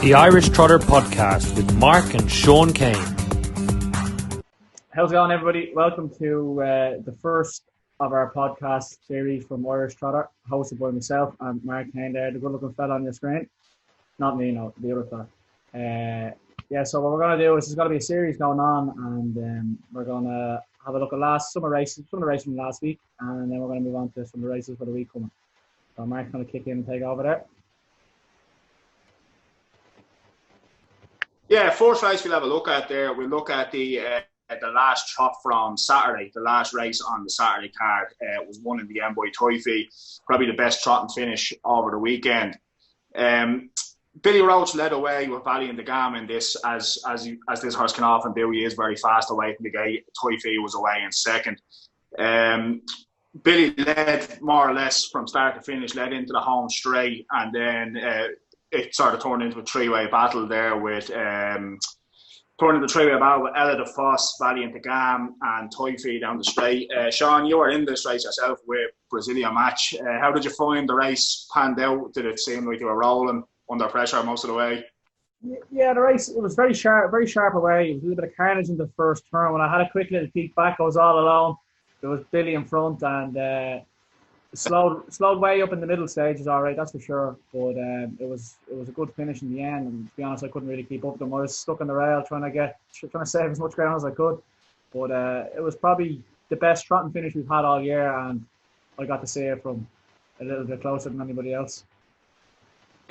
The Irish Trotter Podcast with Mark and Sean Kane. How's it going, everybody? Welcome to the first of our podcast series from Irish Trotter, hosted by myself and Mark Kane there, the good-looking fella on your screen. Not me, no, the other fella. So what we're going to do is there's going to be a series going on, and we're going to have a look at some of the races from last week, and then we're going to move on to some of the races for the week coming. So Mark's going to kick in and take over there. Yeah, first race we'll have a look at there. We'll look at the last trot from Saturday, the last race on the Saturday card. Was won in the end by Toyfee, probably the best trot and finish over the weekend. Billy Roach led away with Valiant the Gam in this, as this horse can often do. He is very fast away from the gate. Toyfee was away in second. Billy led more or less from start to finish, led into the home straight, and then it sort of turned into a three-way battle there with Ella the Foss, Valiant the Gam, and Toyfee down the straight. Sean, you were in this race yourself with Brazilian Match. How did you find the race panned out? Did it seem like you were rolling under pressure most of the way? Yeah, the race, it was very sharp away. It was a little bit of carnage in the first turn. When I had a quick little peek back, I was all alone. There was Billy in front, and slowed way up in the middle stages, all right, that's for sure. But it was a good finish in the end. And to be honest, I couldn't really keep up with them. I was stuck on the rail trying to save as much ground as I could. But it was probably the best trotting finish we've had all year, and I got to see it from a little bit closer than anybody else.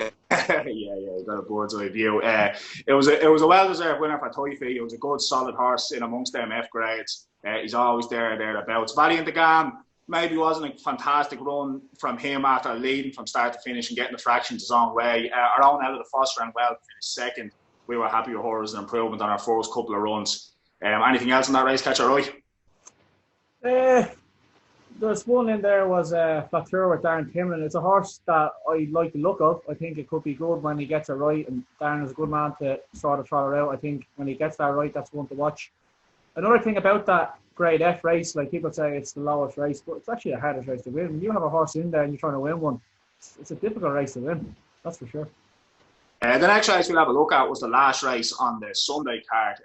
yeah, you got a bird's eye view. It was a well-deserved winner for Toyfee. It was a good, solid horse in amongst them F grades. He's always thereabouts. Valiant the Gam maybe wasn't a fantastic run from him after leading from start to finish and getting the fractions his own way. Our own Ella the Foss ran well, finished second. We were happy with her as an improvement on our first couple of runs. Anything else in that race catch your eye? There's one in there was Trotter with Darren Timlin. It's a horse that I like the look of. I think it could be good when he gets it right, and Darren is a good man to sort of Trotter out. I think when he gets that right, that's one to watch. Another thing about that grade F race, like people say it's the lowest race, but it's actually the hardest race to win. When you have a horse in there and you're trying to win one, it's a difficult race to win, that's for sure. The next race we'll have a look at was the last race on the Sunday card.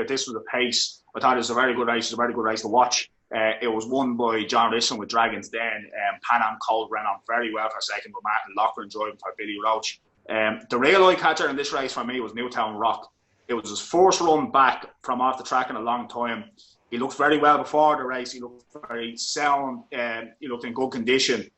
This was a pace. I thought it was a very good race. It was a very good race to watch. It was won by John Risson with Dragon's Den. Pan Am Cold ran on very well for second, with Martin Loughran driving for Billy Roach. The real eye catcher in this race for me was Newtown Rock. It was his first run back from off the track in a long time. He looked very well before the race. He looked very sound. He looked in good condition.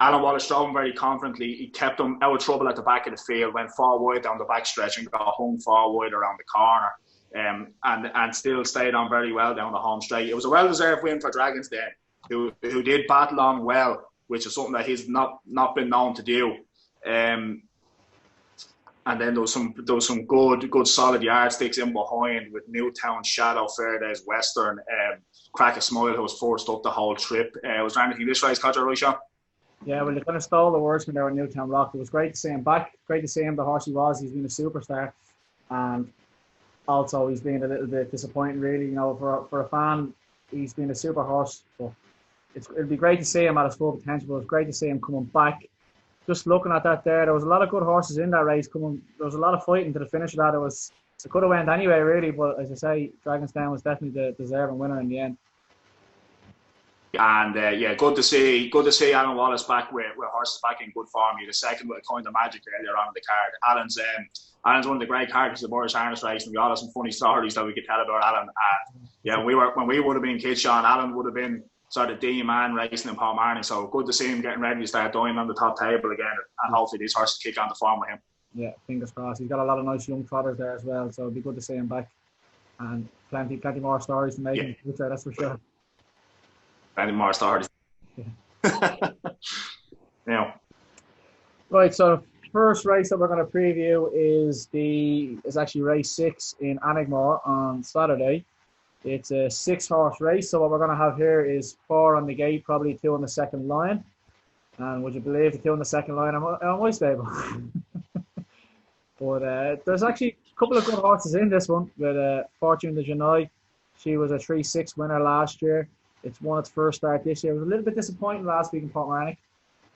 Alan Wallace drove him very confidently. He kept him out of trouble at the back of the field, went far wide down the back stretch and got home far wide around the corner. And still stayed on very well down the home straight. It was a well-deserved win for Dragon's Den, who did battle on well, which is something that he's not been known to do. And then there was some good solid yardsticks in behind with Newtown, Shadow, Fairdays, Western, Crack a Smile, who was first up the whole trip. Was there anything this race caught your eye, Sean? Yeah, well, they kind of stole the words from there with Newtown Rock. It was great to see him back. Great to see him the horse he was. He's been a superstar, and also he's been a little bit disappointing, really. You know, for a fan, he's been a super horse. But it'd be great to see him at his full potential. But it's great to see him coming back. Just looking at that there was a lot of good horses in that race coming. There was a lot of fighting to the finish of that. It could have went anyway, really, but as I say, Dragon's Den was definitely the deserving winner in the end. And good to see Alan Wallace back with horses back in good form. He had a second with a kind of magic earlier on in the card. Alan's one of the great characters of the Irish Harness race, and we all have some funny stories that we could tell about Alan. When we would have been kids, Sean, Alan would have been sort of D-man racing in Paul Marney. So good to see him getting ready to start dying on the top table again, and hopefully these horses kick on the form with him. Yeah, fingers crossed. He's got a lot of nice young trotters there as well, so it'd be good to see him back, and plenty more stories to make in the future, that's for sure. Plenty more stories. Yeah. Right, so first race that we're going to preview is actually race 6 in Anigmore on Saturday. It's a 6-horse race, so what we're going to have here is 4 on the gate, probably 2 on the second line. And would you believe the 2 on the second line are my stable? But there's actually a couple of good horses in this one with Fortune de Janai. She was a 3-6 winner last year. It's won its first start this year. It was a little bit disappointing last week in Portmarnock.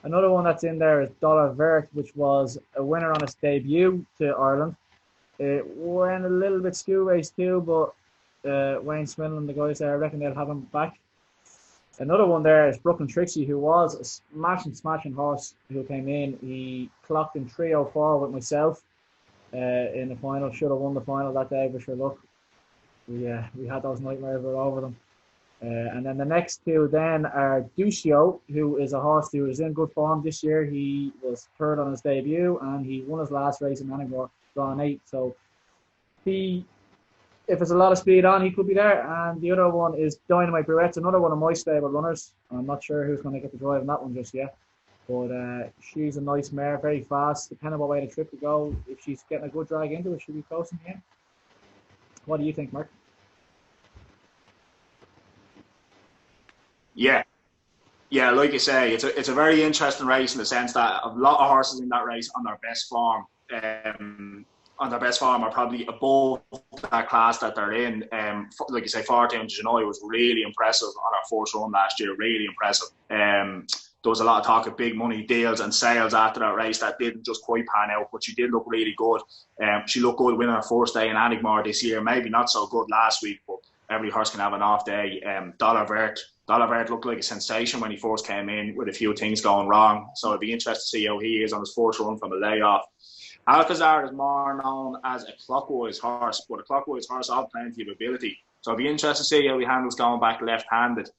Another one that's in there is Dollar Vert, which was a winner on its debut to Ireland. It went a little bit skew race too, but Wayne Smith and the guys there, I reckon they'll have him back. Another one there is Brooklyn Trixie, who was a smashing horse who came in. He clocked in 3:04 with myself in the final. Should have won the final that day, but sure, look, we had those nightmares over them. And then the next two then are Ducio, who is a horse who is in good form this year. He was third on his debut and he won his last race in Annigmore, drawn 8. So if there's a lot of speed on, he could be there. And the other one is Dynamite Bruette's another one of my stable runners. I'm not sure who's going to get the drive in that one just yet. But she's a nice mare, very fast. Depending on what way the trip to go, if she's getting a good drag into it, she'll be close in the end. What do you think, Mark? Yeah, like you say, it's a very interesting race in the sense that a lot of horses in that race on their best form, are probably above that class that they're in. Like you say, 14 Janoi was really impressive on our first run last year, really impressive. There was a lot of talk of big money deals and sales after that race that didn't just quite pan out, but she did look really good. She looked good winning her first day in Annigmore this year, maybe not so good last week, but every horse can have an off day. Dollar Vert looked like a sensation when he first came in with a few things going wrong. So it'd be interesting to see how he is on his first run from a layoff. Alcazar is more known as a clockwise horse, but a clockwise horse has plenty of ability. So it'd be interesting to see how he handles going back left-handed.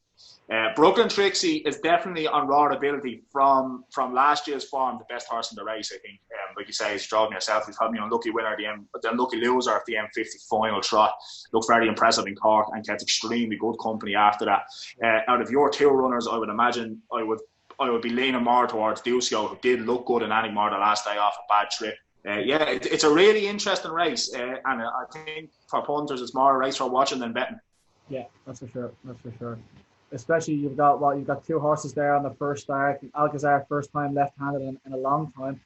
Brooklyn Trixie is definitely on raw ability from last year's form, the best horse in the race, I think. Like you say, he's driving herself. He's probably an unlucky winner, the unlucky loser of the M50 final trot. Looked very impressive in Cork and kept extremely good company after that. Out of your two runners, I would imagine I would be leaning more towards Ducio, who did look good in Annigmore the last day off a bad trip. It's a really interesting race, and I think for punters, it's more a race for watching than betting. Yeah, that's for sure. Especially you've got two horses there on the first start. Alcazar first time left-handed in a long time,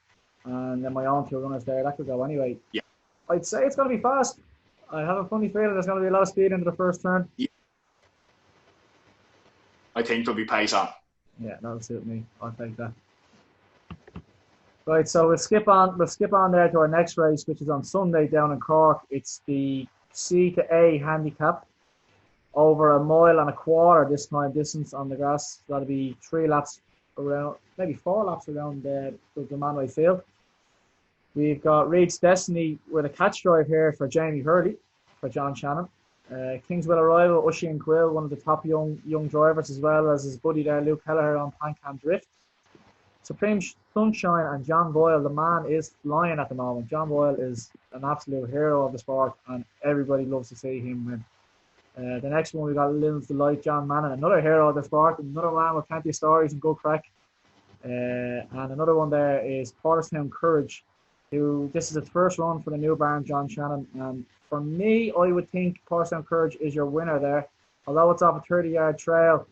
and then my own two runners there. That could go anyway. Yeah, I'd say it's going to be fast. I have a funny feeling there's going to be a lot of speed into the first turn. Yeah. I think there'll be pace on. Yeah, that'll suit me. I'll take that. Right, so we'll skip on there to our next race, which is on Sunday down in Cork. It's the C to A handicap. Over 1.25 miles this time distance on the grass. That'll be 3 laps around, maybe 4 laps around the Manway field. We've got Reed's Destiny with a catch drive here for Jamie Hurley, for John Shannon. Kingswell Arrival, Usheen Quill, one of the top young drivers, as well as his buddy there, Luke Kelleher on Pancam Drift. Supreme Sunshine and John Boyle, the man is flying at the moment. John Boyle is an absolute hero of the sport, and everybody loves to see him win. The next one we got Lynn's Delight, John Mannon, another hero of the sport, another man with plenty of stories and good crack. And another one there is Porterstown Courage, who this is its first run for the new barn, John Shannon. And for me, I would think Porterstown Courage is your winner there. Although it's off a 30-yard trail,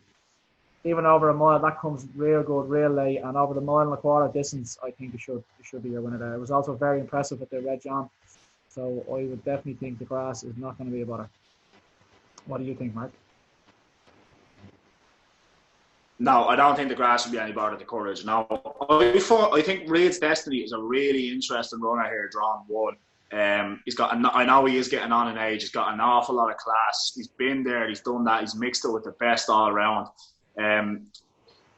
even over 1 mile, that comes real good, real late. And over the 1.25 mile distance, I think it should be your winner there. It was also very impressive with the Red John. So I would definitely think the grass is not going to be a bother. What do you think, Mark? No, I don't think the grass will be any bother to Courage. No, I think Reed's Destiny is a really interesting runner here, drawn 1. He's got. I know he is getting on in age. He's got an awful lot of class. He's been there. He's done that. He's mixed it with the best all around.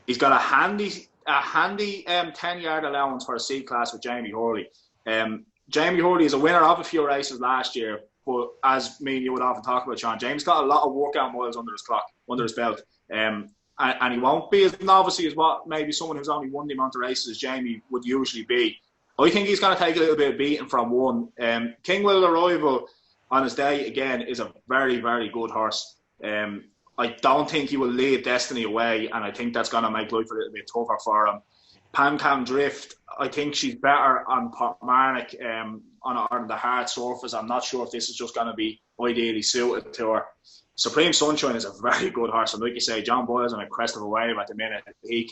He's got a handy 10-yard allowance for a C class with Jamie Hurley. Jamie Hurley is a winner of a few races last year. But as me and you would often talk about, Sean, James got a lot of workout miles under his belt. And he won't be as novice as what maybe someone who's only won the amount of races as Jamie would usually be. I think he's going to take a little bit of beating from 1. Kingwell Arrival on his day, again, is a very, very good horse. I don't think he will lead Destiny away, and I think that's going to make life a little bit tougher for him. Pancam Drift, I think she's better on Portmarnock, on the hard surface. I'm not sure if this is just going to be ideally suited to her. Supreme Sunshine is a very good horse, and like you say, John Boyle's on a crest of a wave at the minute. He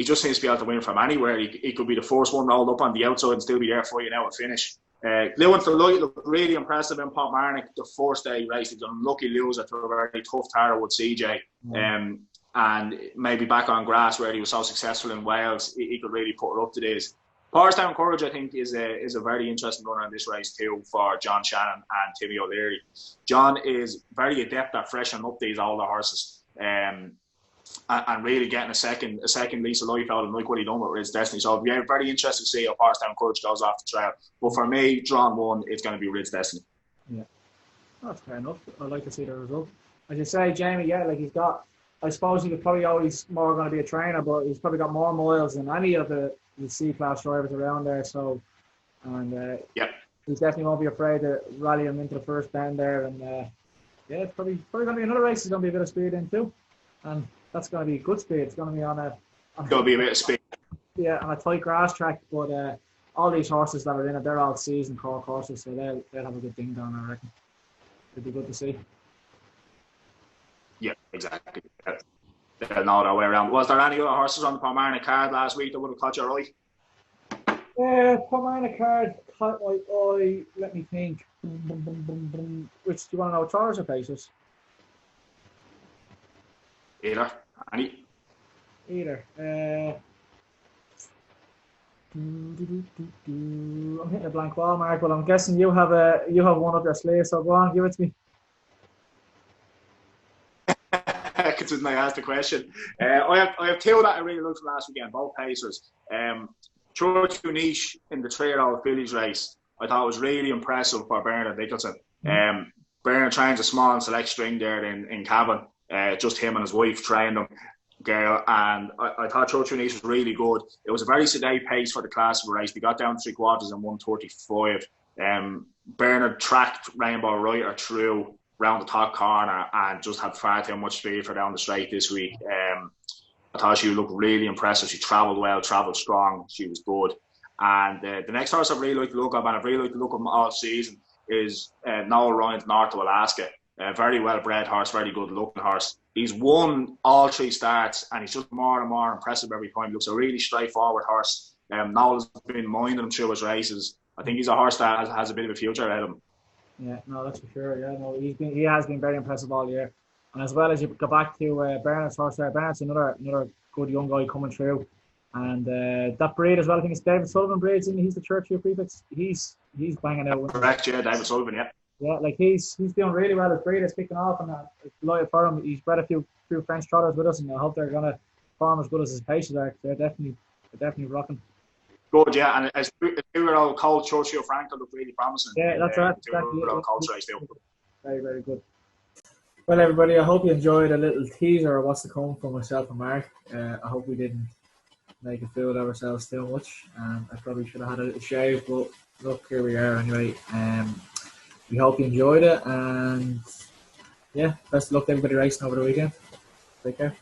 just seems to be able to win from anywhere. He could be the first one rolled up on the outside and still be there for you now at finish. Lewin Delight looked really impressive in Portmarnock the first day race. He's an unlucky loser to a very tough Tara with CJ. And and maybe back on grass where he was so successful in Wales, he could really put it up to this. Porterstown Courage, I think, is a very interesting runner in this race too for John Shannon and Timmy O'Leary. John is very adept at freshening up these older horses, and really getting a second lease of life out of them, like what he done with Rid's Destiny. So yeah, very interested to see how Porterstown Courage goes off the trail. But for me, drawn one, it's going to be Rid's Destiny. Yeah, that's fair enough. I'd like to see the result. As you say, Jamie, yeah, like he's got. I suppose he was probably always more going to be a trainer, but he's probably got more miles than any of the C-class drivers around there. So, and he definitely won't be afraid to rally him into the first bend there. And yeah, it's probably going to be another race. There's going to be a bit of speed in too, and that's going to be good speed. It's going to be on a. Going to be a bit of speed. Yeah, on a tight grass track, but all these horses that are in it, they're all seasoned Cork horses, so they'll have a good thing down, I reckon. It'd be good to see. Yeah, exactly. They'll know their way around. Was there any other horses on the Palmarina card last week that would have caught your eye? Palmarina card caught my eye. Let me think. Which do you want to know? Trotters or Pacers? Either. Any? Either. I'm hitting a blank wall, Mark, but I'm guessing you have one up your sleeve, so go on, give it to me. Considering I asked the question. I have two that I really loved from last weekend, both Pacers. Church Niche in the 3-year-old fillies race, I thought was really impressive for Bernard Nicholson. Bernard trains a small and select string there in Cavan. Just him and his wife trained him. Girl, and I thought Church Niche was really good. It was a very sedate pace for the class of the race. They got down 3/4 in 1:35. Bernard tracked Rainbow Rider through round the top corner and just had far too much speed for down the straight this week. I thought she looked really impressive. She travelled well, travelled strong. She was good. And the next horse I really like to look at, and I've really liked to look at him all season, is Noel Ryan's North of Alaska. Very well bred horse, very good looking horse. He's won all 3 starts, and he's just more and more impressive every time. He looks a really straightforward horse. Noel's been minding him through his races. I think he's a horse that has a bit of a future ahead of him. Yeah, no, that's for sure. Yeah, no, he has been very impressive all year. And as well as you go back to Bernard's horse there, Bernard's another good young guy coming through. And that breed as well, I think it's David Sullivan breeds, and he's the Churchill prefix. He's banging out. Correct, yeah, David Sullivan, yeah. Yeah, like he's doing really well. His breed is kicking off, and it's delighted for him. He's bred a few French trotters with us, and I hope they're going to perform as good as his paces are. They're definitely rocking. Good, yeah, and as 2-year-old Colt Churchill Franco looked really promising. Yeah, that's right. 2-year-old Colt race too. Very, very good. Well, everybody, I hope you enjoyed a little teaser of what's to come from myself and Mark. I hope we didn't make a fool of ourselves too much. I probably should have had a little shave, but look, here we are anyway. We hope you enjoyed it, and yeah, best of luck to everybody racing over the weekend. Take care.